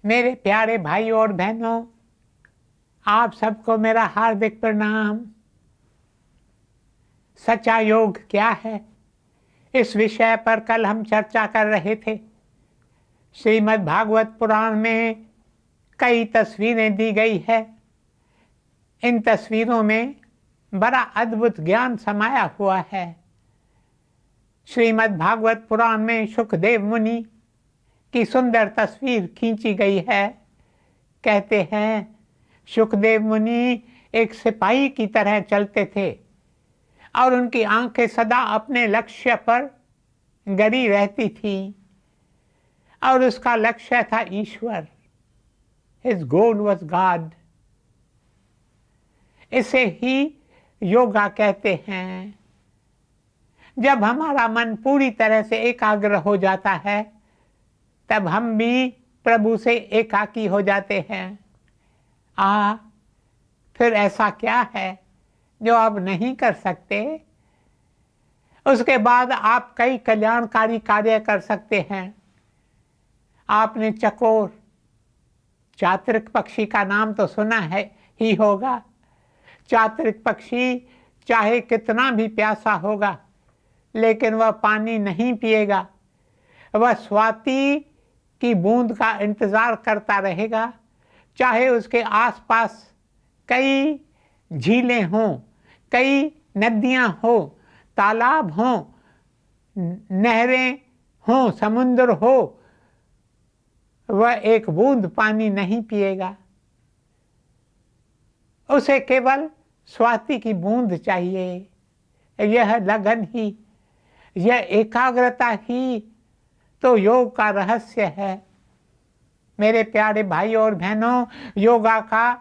मेरे प्यारे भाई और बहनों, आप सबको मेरा हार्दिक प्रणाम। सच्चा योग क्या है, इस विषय पर कल हम चर्चा कर रहे थे। श्रीमद् भागवत पुराण में कई तस्वीरें दी गई है। इन तस्वीरों में बड़ा अद्भुत ज्ञान समाया हुआ है। श्रीमद् भागवत पुराण में सुखदेव मुनि की सुंदर तस्वीर खींची गई है। कहते हैं, सुखदेव मुनि एक सिपाही की तरह चलते थे और उनकी आंखें सदा अपने लक्ष्य पर गड़ी रहती थी और उसका लक्ष्य था ईश्वर। His goal was God। इसे ही योगा कहते हैं। जब हमारा मन पूरी तरह से एकाग्र हो जाता है, तब हम भी प्रभु से एकाकी हो जाते हैं। फिर ऐसा क्या है जो आप नहीं कर सकते? उसके बाद आप कई कल्याणकारी कार्य कर सकते हैं। आपने चकोर, चातुर्क पक्षी का नाम तो सुना है ही होगा। चातुर्क पक्षी चाहे कितना भी प्यासा होगा, लेकिन वह पानी नहीं पिएगा। वह स्वाति की बूंद का इंतजार करता रहेगा, चाहे उसके आसपास कई झीलें हों, कई नदियां हों, तालाब हों, नहरें हों, समुद्र हो, वह एक बूंद पानी नहीं पिएगा। उसे केवल स्वाति की बूंद चाहिए। यह लगन ही, यह एकाग्रता ही तो योग का रहस्य है। मेरे प्यारे भाई और बहनों, योगा का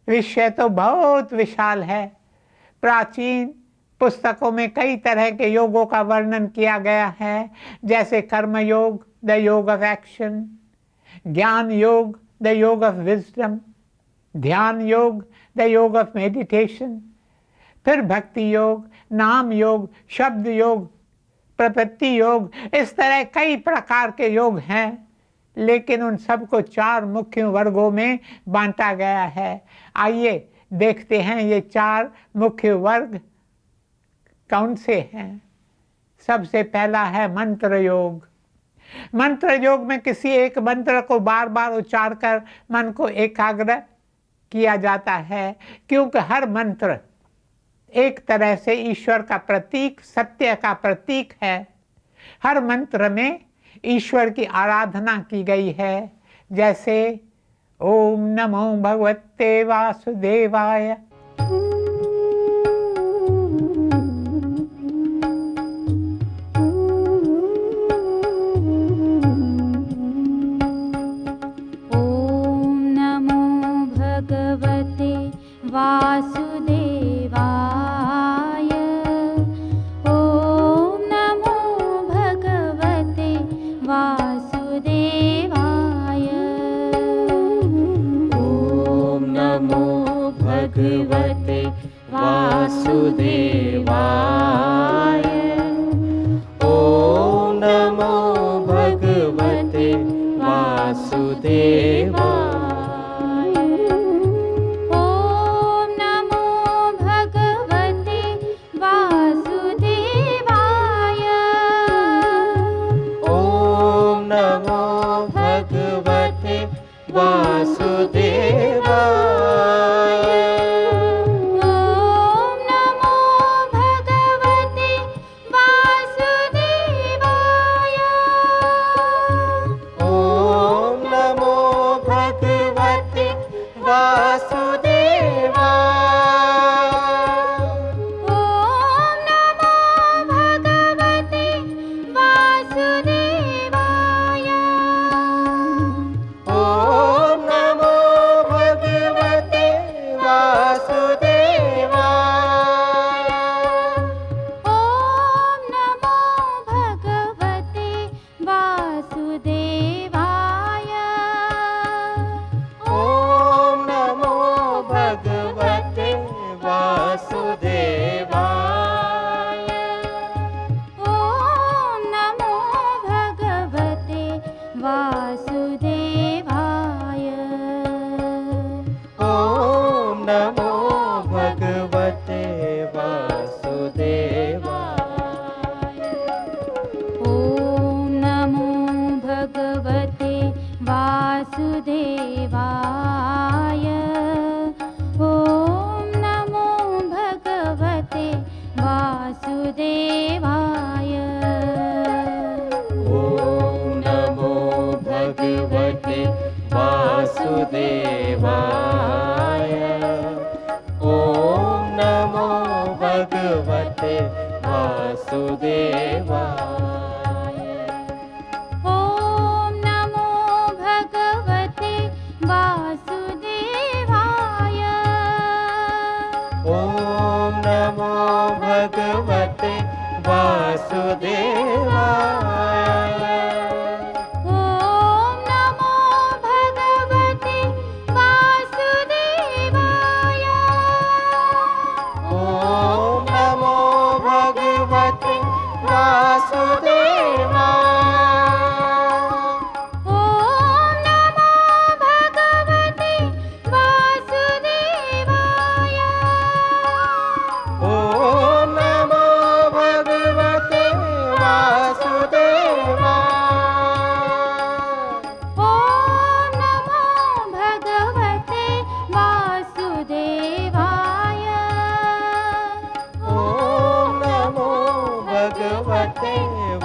विषय तो बहुत विशाल है। प्राचीन पुस्तकों में कई तरह के योगों का वर्णन किया गया है, जैसे कर्म योग, द योग ऑफ एक्शन, ज्ञान योग, द योग ऑफ विजडम, ध्यान योग, द योग ऑफ मेडिटेशन, फिर भक्ति योग, नाम योग, शब्द योग, प्रपत्ति योग। इस तरह कई प्रकार के योग हैं, लेकिन उन सबको 4 मुख्य वर्गों में बांटा गया है। आइए देखते हैं ये 4 मुख्य वर्ग कौन से हैं। सबसे पहला है मंत्र योग। मंत्र योग में किसी एक मंत्र को बार बार उच्चार कर मन को एकाग्र किया जाता है, क्योंकि हर मंत्र एक तरह से ईश्वर का प्रतीक, सत्य का प्रतीक है। हर मंत्र में ईश्वर की आराधना की गई है, जैसे ओम नमो भगवते वासुदेवाय। ओम नमो भगवते वासुदेवाय। ओम नमो भगवते वासुदेवाय। ओम नमो भगवते वासुदेवाय। ओम नमो भगवते वासुदेवाय। ओम नमो भगवते वासुदेवाय। ओम नमो भगवते वासुदेवाय। ओम नमो भगवते वासुदेवाय। ओम नमो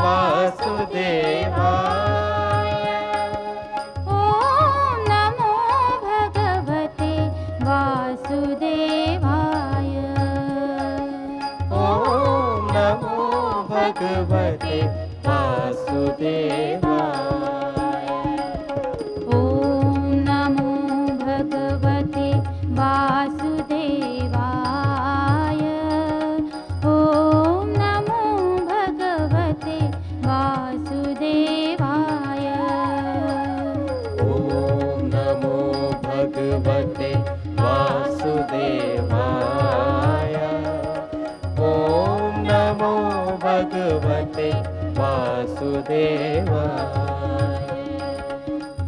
वासुदेवाय ॐ नमो भगवते वासुदेवाय ॐ नमो भगवते वासुदेवाय ॐ नमो भगवते वासुदेवाय ॐ नमो भगवते वासुदेवाय ॐ नमो भगवते वासुदेवाय ॐ नमो भगवते वासुदेवाय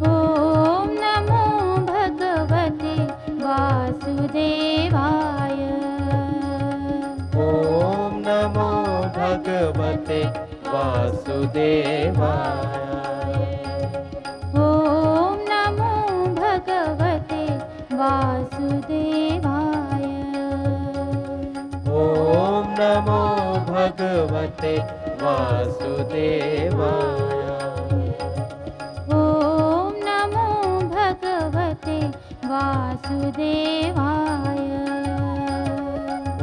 ॐ नमो भगवते वासुदेवाय ॐ नमो भगवते वासुदेवाय ॐ नमो भगवते वासुदेवाय ॐ नमो भगवते वासुदेवाय ॐ नमो भगवते वासुदेवाय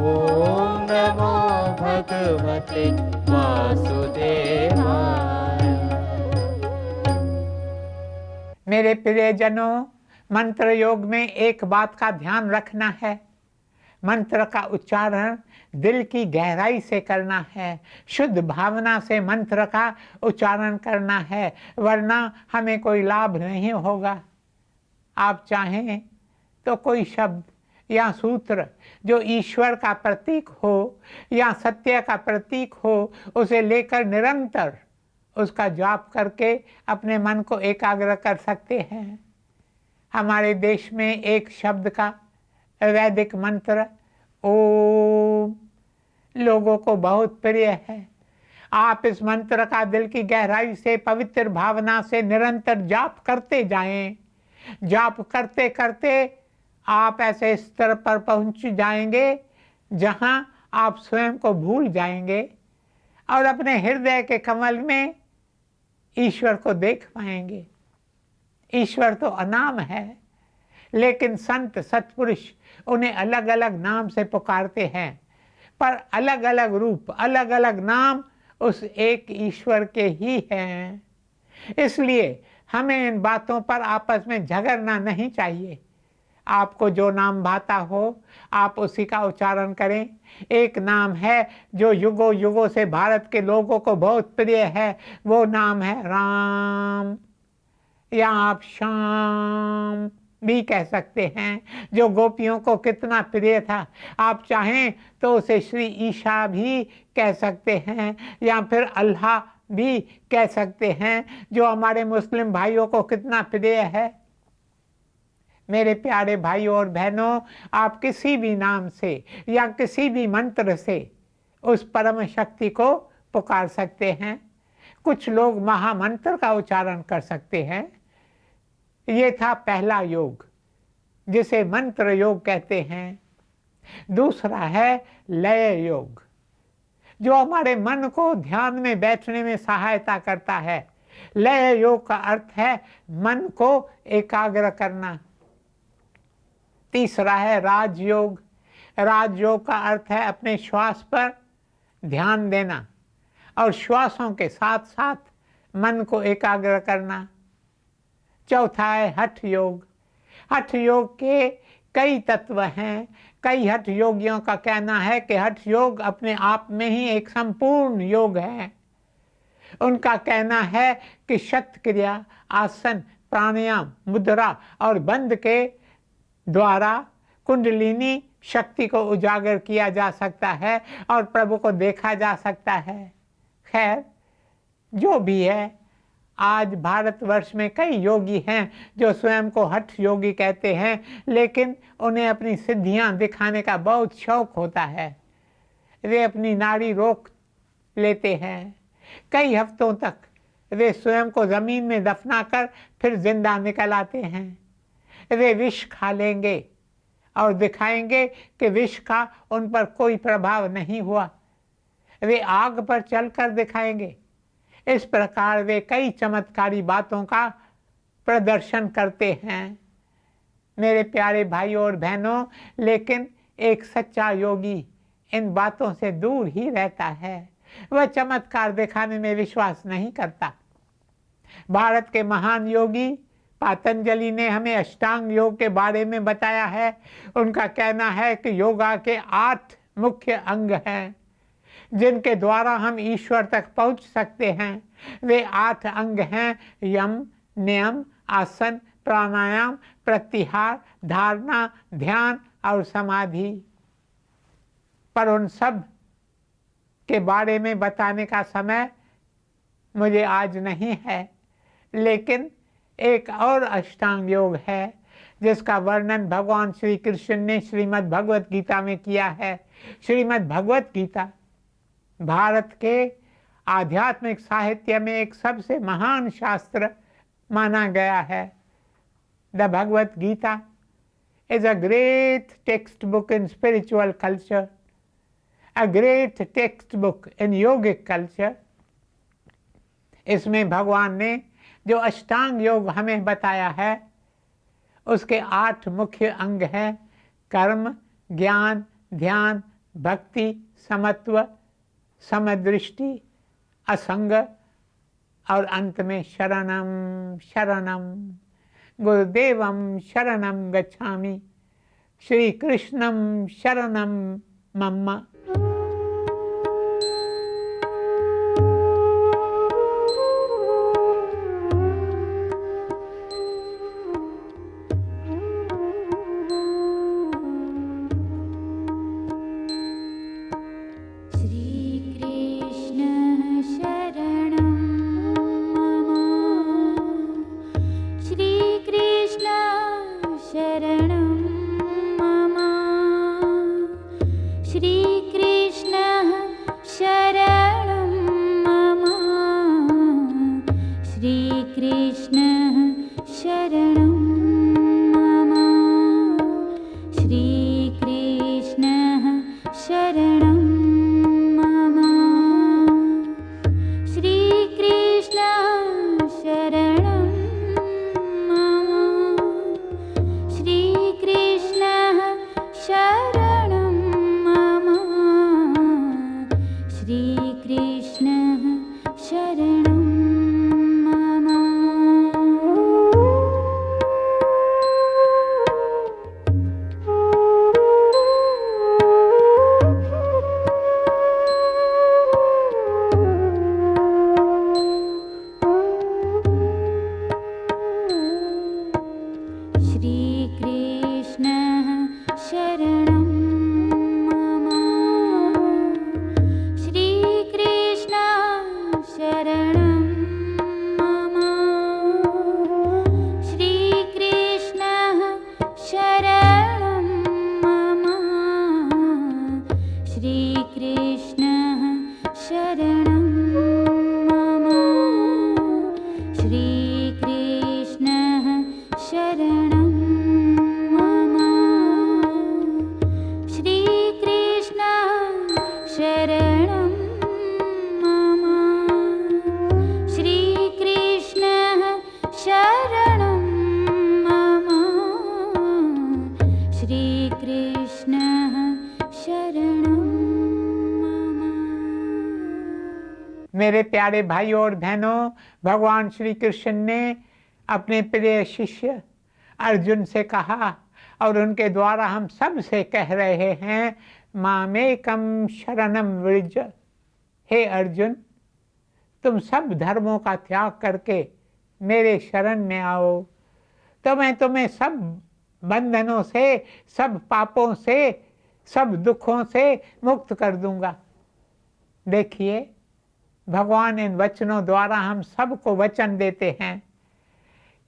ॐ नमो भगवते वासुदेवाय मेरे प्रियजनों, मंत्र योग में एक बात का ध्यान रखना है। मंत्र का उच्चारण दिल की गहराई से करना है, शुद्ध भावना से मंत्र का उच्चारण करना है, वरना हमें कोई लाभ नहीं होगा। आप चाहें तो कोई शब्द या सूत्र जो ईश्वर का प्रतीक हो या सत्य का प्रतीक हो, उसे लेकर निरंतर उसका जाप करके अपने मन को एकाग्र कर सकते हैं। हमारे देश में एक शब्द का वैदिक मंत्र ओम लोगों को बहुत प्रिय है। आप इस मंत्र का दिल की गहराई से पवित्र भावना से निरंतर जाप करते जाएं। जाप करते करते आप ऐसे स्तर पर पहुंच जाएंगे जहां आप स्वयं को भूल जाएंगे और अपने हृदय के कमल में ईश्वर को देख पाएंगे। ईश्वर तो अनाम है, लेकिन संत सत्पुरुष उन्हें अलग अलग नाम से पुकारते हैं, पर अलग अलग रूप, अलग अलग नाम उस एक ईश्वर के ही हैं। इसलिए हमें इन बातों पर आपस में झगड़ना नहीं चाहिए। आपको जो नाम भाता हो आप उसी का उच्चारण करें। एक नाम है जो युगों युगों से भारत के लोगों को बहुत प्रिय है, वो नाम है राम, या आप श्याम भी कह सकते हैं, जो गोपियों को कितना प्रिय था। आप चाहें तो उसे श्री ईशा भी कह सकते हैं, या फिर अल्लाह भी कह सकते हैं, जो हमारे मुस्लिम भाइयों को कितना प्रिय है। मेरे प्यारे भाइयों और बहनों, आप किसी भी नाम से या किसी भी मंत्र से उस परम शक्ति को पुकार सकते हैं। कुछ लोग महामंत्र का उच्चारण कर सकते हैं। ये था पहला योग, जिसे मंत्र योग कहते हैं। दूसरा है लय योग, जो हमारे मन को ध्यान में बैठने में सहायता करता है। लय योग का अर्थ है मन को एकाग्र करना। तीसरा है राजयोग। राजयोग का अर्थ है अपने श्वास पर ध्यान देना और श्वासों के साथ साथ मन को एकाग्र करना। चौथा है हठ योग। हठ योग के कई तत्व हैं। कई हठ योगियों का कहना है कि हठ योग अपने आप में ही एक संपूर्ण योग है। उनका कहना है कि शतक्रिया, आसन, प्राणायाम, मुद्रा और बंद के द्वारा कुंडलिनी शक्ति को उजागर किया जा सकता है और प्रभु को देखा जा सकता है। खैर, जो भी है, आज भारतवर्ष में कई योगी हैं जो स्वयं को हठ योगी कहते हैं, लेकिन उन्हें अपनी सिद्धियां दिखाने का बहुत शौक होता है। वे अपनी नाड़ी रोक लेते हैं। कई हफ्तों तक वे स्वयं को ज़मीन में दफनाकर फिर जिंदा निकल आते हैं। वे विष खा लेंगे और दिखाएंगे कि विष का उन पर कोई प्रभाव नहीं हुआ। वे आग पर चलकर दिखाएंगे इस प्रकार वे कई चमत्कारी बातों का प्रदर्शन करते हैं। मेरे प्यारे भाइयों और बहनों, लेकिन एक सच्चा योगी इन बातों से दूर ही रहता है। वह चमत्कार दिखाने में विश्वास नहीं करता। भारत के महान योगी पतंजलि ने हमें अष्टांग योग के बारे में बताया है। उनका कहना है कि योगा के 8 मुख्य अंग हैं जिनके द्वारा हम ईश्वर तक पहुंच सकते हैं। वे 8 अंग हैं: यम, नियम, आसन, प्राणायाम, प्रत्याहार, धारणा, ध्यान और समाधि। पर उन सब के बारे में बताने का समय मुझे आज नहीं है, लेकिन एक और अष्टांग योग है जिसका वर्णन भगवान श्री कृष्ण ने श्रीमद् भगवत गीता में किया है। श्रीमद् भगवत गीता भारत के आध्यात्मिक साहित्य में एक सबसे महान शास्त्र माना गया है। The Bhagavad Gita is a great textbook in spiritual culture, a great textbook in yogic culture. इसमें भगवान ने जो अष्टांग योग हमें बताया है उसके 8 मुख्य अंग हैं: कर्म, ज्ञान, ध्यान, भक्ति, समत्व, समदृष्टि, असंग और अंत में शरणम शरणम। गुरुदेवम शरणम गच्छामि, श्री कृष्णम शरणम मम। मेरे प्यारे भाइयों और बहनों, भगवान श्री कृष्ण ने अपने प्रिय शिष्य अर्जुन से कहा और उनके द्वारा हम सब से कह रहे हैं, मामेकम शरणम व्रज। हे अर्जुन, तुम सब धर्मों का त्याग करके मेरे शरण में आओ, तो मैं तुम्हें सब बंधनों से, सब पापों से, सब दुखों से मुक्त कर दूंगा। देखिए, भगवान इन वचनों द्वारा हम सबको वचन देते हैं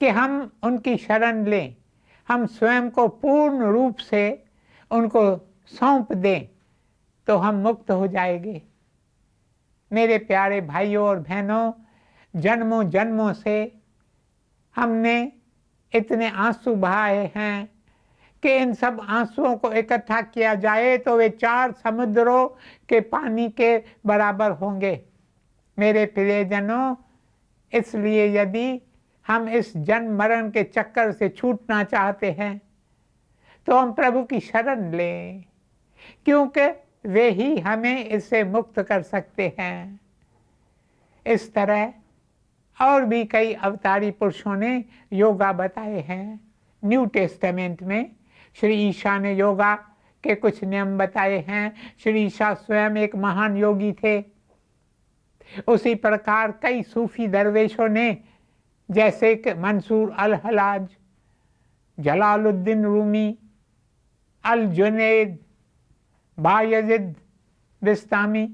कि हम उनकी शरण लें, हम स्वयं को पूर्ण रूप से उनको सौंप दें तो हम मुक्त हो जाएंगे। मेरे प्यारे भाइयों और बहनों, जन्मों जन्मों से हमने इतने आंसू बहाए हैं कि इन सब आंसुओं को इकट्ठा किया जाए तो वे 4 समुद्रों के पानी के बराबर होंगे। मेरे प्रियजनों, इसलिए यदि हम इस जन्म मरण के चक्कर से छूटना चाहते हैं तो हम प्रभु की शरण लें, क्योंकि वे ही हमें इससे मुक्त कर सकते हैं। इस तरह और भी कई अवतारी पुरुषों ने योगा बताए हैं। न्यू टेस्टामेंट में श्री ईसा ने योगा के कुछ नियम बताए हैं। श्री ईसा स्वयं एक महान योगी थे। उसी प्रकार कई सूफी दरवेशों ने, जैसे कि मंसूर अल हलाज, जलालुद्दीन रूमी, अल जुनैद, बायजिद बिस्तामी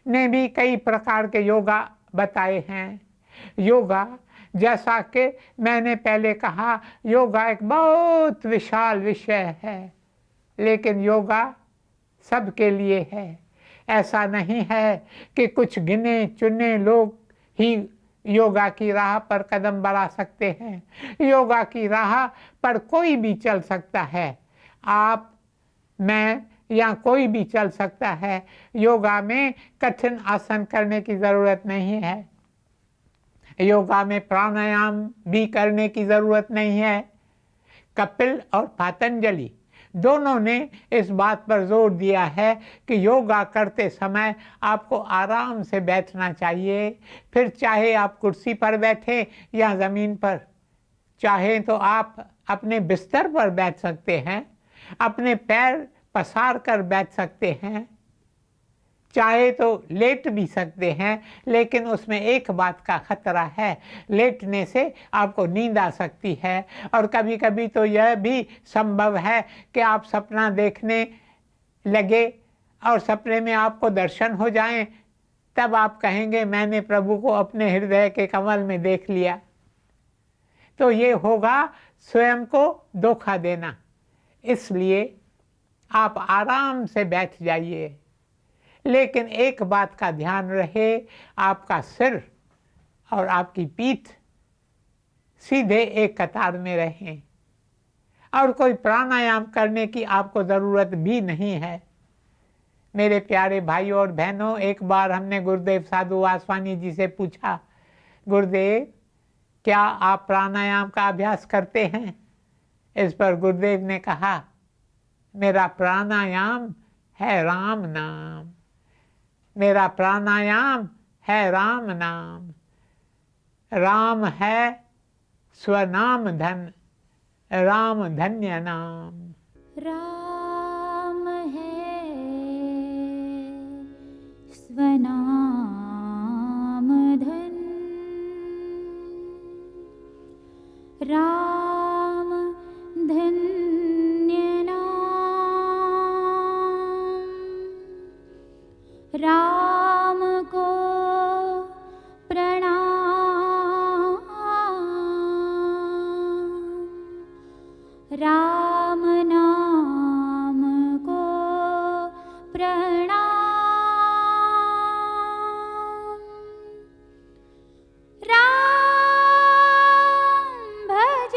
ने भी कई प्रकार के योगा बताए हैं। योगा, जैसा कि मैंने पहले कहा, योगा एक बहुत विशाल विषय है, लेकिन योगा सबके लिए है। ऐसा नहीं है कि कुछ गिने चुने लोग ही योगा की राह पर कदम बढ़ा सकते हैं। योगा की राह पर कोई भी चल सकता है। आप, मैं या कोई भी चल सकता है। योगा में कठिन आसन करने की ज़रूरत नहीं है। योगा में प्राणायाम भी करने की ज़रूरत नहीं है। कपिल और पतंजलि दोनों ने इस बात पर जोर दिया है कि योगा करते समय आपको आराम से बैठना चाहिए। फिर चाहे आप कुर्सी पर बैठें या ज़मीन पर, चाहे तो आप अपने बिस्तर पर बैठ सकते हैं, अपने पैर पसार कर बैठ सकते हैं, चाहे तो लेट भी सकते हैं। लेकिन उसमें एक बात का खतरा है, लेटने से आपको नींद आ सकती है। और कभी कभी तो यह भी संभव है कि आप सपना देखने लगे और सपने में आपको दर्शन हो जाएं, तब आप कहेंगे मैंने प्रभु को अपने हृदय के कमल में देख लिया। तो ये होगा स्वयं को धोखा देना। इसलिए आप आराम से बैठ जाइए, लेकिन एक बात का ध्यान रहे, आपका सिर और आपकी पीठ सीधे एक कतार में रहें। और कोई प्राणायाम करने की आपको ज़रूरत भी नहीं है। मेरे प्यारे भाइयों और बहनों, एक बार हमने गुरुदेव साधु वासवानी जी से पूछा, गुरुदेव क्या आप प्राणायाम का अभ्यास करते हैं? इस पर गुरुदेव ने कहा, मेरा प्राणायाम है राम नाम, मेरा प्राणायाम है राम नाम। राम है स्वनाम धन, राम धन्य नाम। राम है स्वनाम धन, राम धन्य नाम। राम को प्रणाम, राम नाम को प्रणाम। राम भज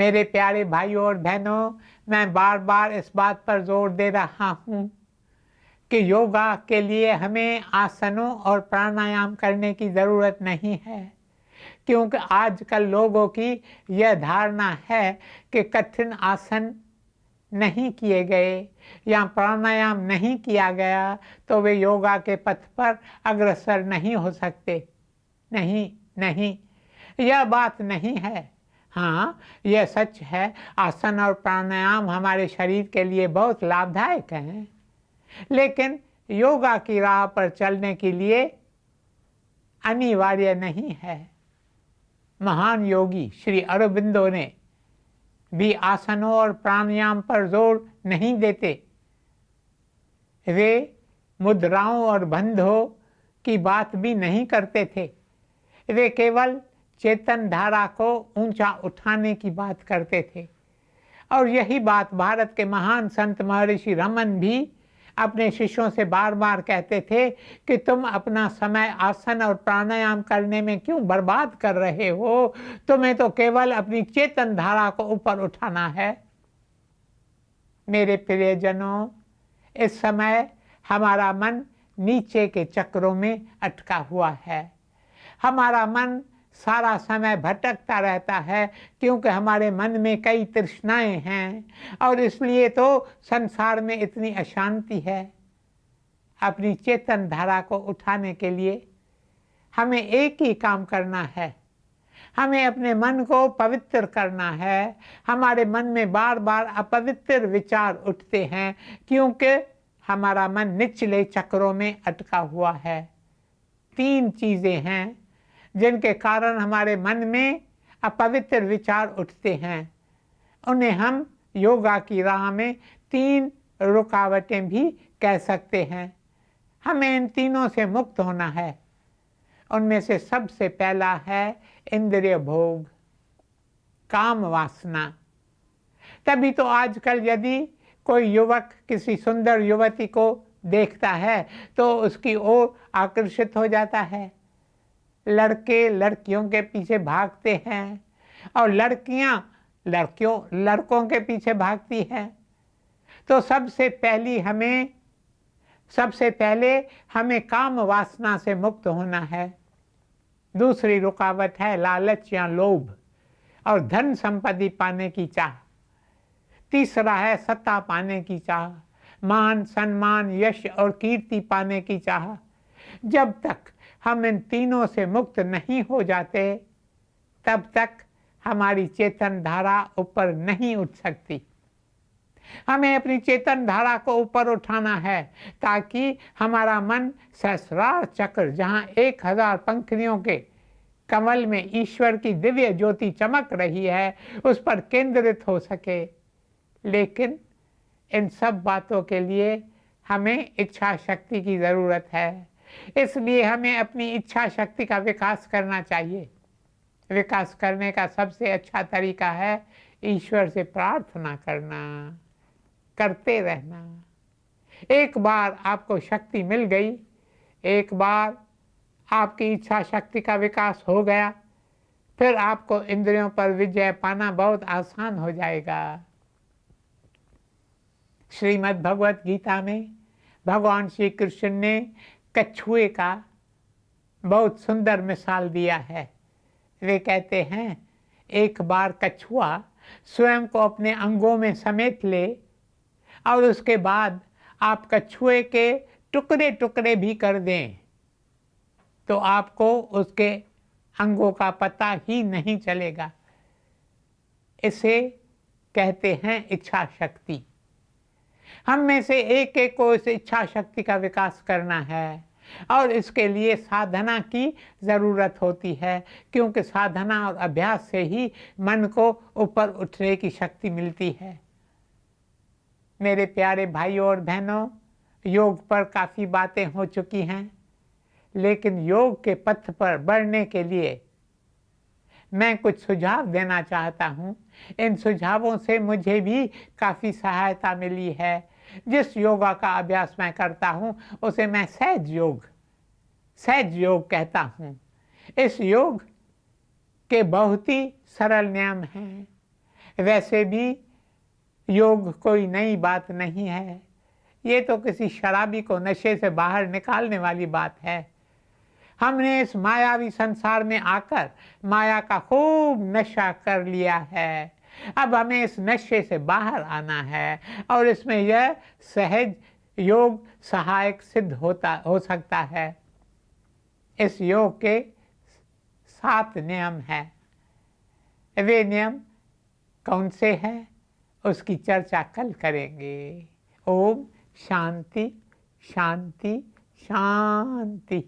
मेरे प्यारे भाइयों और बहनों, मैं बार बार इस बात पर जोर दे रहा हूँ कि योगा के लिए हमें आसनों और प्राणायाम करने की ज़रूरत नहीं है, क्योंकि आजकल लोगों की यह धारणा है कि कठिन आसन नहीं किए गए या प्राणायाम नहीं किया गया तो वे योगा के पथ पर अग्रसर नहीं हो सकते। नहीं नहीं, यह बात नहीं है। हाँ, यह सच है, आसन और प्राणायाम हमारे शरीर के लिए बहुत लाभदायक हैं, लेकिन योगा की राह पर चलने के लिए अनिवार्य नहीं है। महान योगी श्री अरबिंदो ने भी आसनों और प्राणायाम पर जोर नहीं देते। वे मुद्राओं और बंधों की बात भी नहीं करते थे। वे केवल चेतन धारा को ऊंचा उठाने की बात करते थे। और यही बात भारत के महान संत महर्षि रमन भी अपने शिष्यों से बार बार कहते थे कि तुम अपना समय आसन और प्राणायाम करने में क्यों बर्बाद कर रहे हो, तुम्हें तो केवल अपनी चेतन धारा को ऊपर उठाना है। मेरे प्रियजनों, इस समय हमारा मन नीचे के चक्रों में अटका हुआ है। हमारा मन सारा समय भटकता रहता है, क्योंकि हमारे मन में कई तृष्णाएं हैं और इसलिए तो संसार में इतनी अशांति है। अपनी चेतन धारा को उठाने के लिए हमें एक ही काम करना है, हमें अपने मन को पवित्र करना है। हमारे मन में बार बार अपवित्र विचार उठते हैं, क्योंकि हमारा मन निचले चक्रों में अटका हुआ है। 3 चीज़ें हैं जिनके कारण हमारे मन में अपवित्र विचार उठते हैं। उन्हें हम योगा की राह में 3 रुकावटें भी कह सकते हैं। हमें इन तीनों से मुक्त होना है। उनमें से सबसे पहला है इंद्रिय भोग, काम वासना। तभी तो आजकल यदि कोई युवक किसी सुंदर युवती को देखता है तो उसकी ओर आकर्षित हो जाता है। लड़के लड़कियों के पीछे भागते हैं और लड़कियां लड़कों के पीछे भागती हैं। तो सबसे पहले हमें काम वासना से मुक्त होना है। दूसरी रुकावट है लालच या लोभ और धन संपत्ति पाने की चाह। तीसरा है सत्ता पाने की चाह, मान सम्मान यश और कीर्ति पाने की चाह। जब तक हम इन तीनों से मुक्त नहीं हो जाते तब तक हमारी चेतन धारा ऊपर नहीं उठ सकती। हमें अपनी चेतन धारा को ऊपर उठाना है ताकि हमारा मन सहस्रार चक्र, जहाँ 1000 पंखुड़ियों के कमल में ईश्वर की दिव्य ज्योति चमक रही है, उस पर केंद्रित हो सके। लेकिन इन सब बातों के लिए हमें इच्छा शक्ति की ज़रूरत है। इसलिए हमें अपनी इच्छा शक्ति का विकास करना चाहिए। विकास करने का सबसे अच्छा तरीका है ईश्वर से प्रार्थना करना, करते रहना। एक बार आपको शक्ति मिल गई, एक बार आपकी इच्छा शक्ति का विकास हो गया, फिर आपको इंद्रियों पर विजय पाना बहुत आसान हो जाएगा। श्रीमद् भगवत गीता में भगवान श्री कृष्ण ने कछुए का बहुत सुंदर मिसाल दिया है। वे कहते हैं, एक बार कछुआ स्वयं को अपने अंगों में समेट ले और उसके बाद आप कछुए के टुकड़े टुकड़े भी कर दें तो आपको उसके अंगों का पता ही नहीं चलेगा। इसे कहते हैं इच्छा शक्ति। हम में से एक एक को इस इच्छा शक्ति का विकास करना है और इसके लिए साधना की ज़रूरत होती है, क्योंकि साधना और अभ्यास से ही मन को ऊपर उठने की शक्ति मिलती है। मेरे प्यारे भाइयों और बहनों, योग पर काफ़ी बातें हो चुकी हैं, लेकिन योग के पथ पर बढ़ने के लिए मैं कुछ सुझाव देना चाहता हूँ। इन सुझावों से मुझे भी काफ़ी सहायता मिली है। जिस योगा का अभ्यास मैं करता हूँ उसे मैं सहज योग कहता हूँ। इस योग के बहुत ही सरल नियम हैं। वैसे भी योग कोई नई बात नहीं है, ये तो किसी शराबी को नशे से बाहर निकालने वाली बात है। हमने इस मायावी संसार में आकर माया का खूब नशा कर लिया है। अब हमें इस नशे से बाहर आना है और इसमें यह सहज योग सहायक सिद्ध हो सकता है। इस योग के 7 नियम हैं। वे नियम कौन से हैं उसकी चर्चा कल करेंगे। ओम शांति शांति शांति।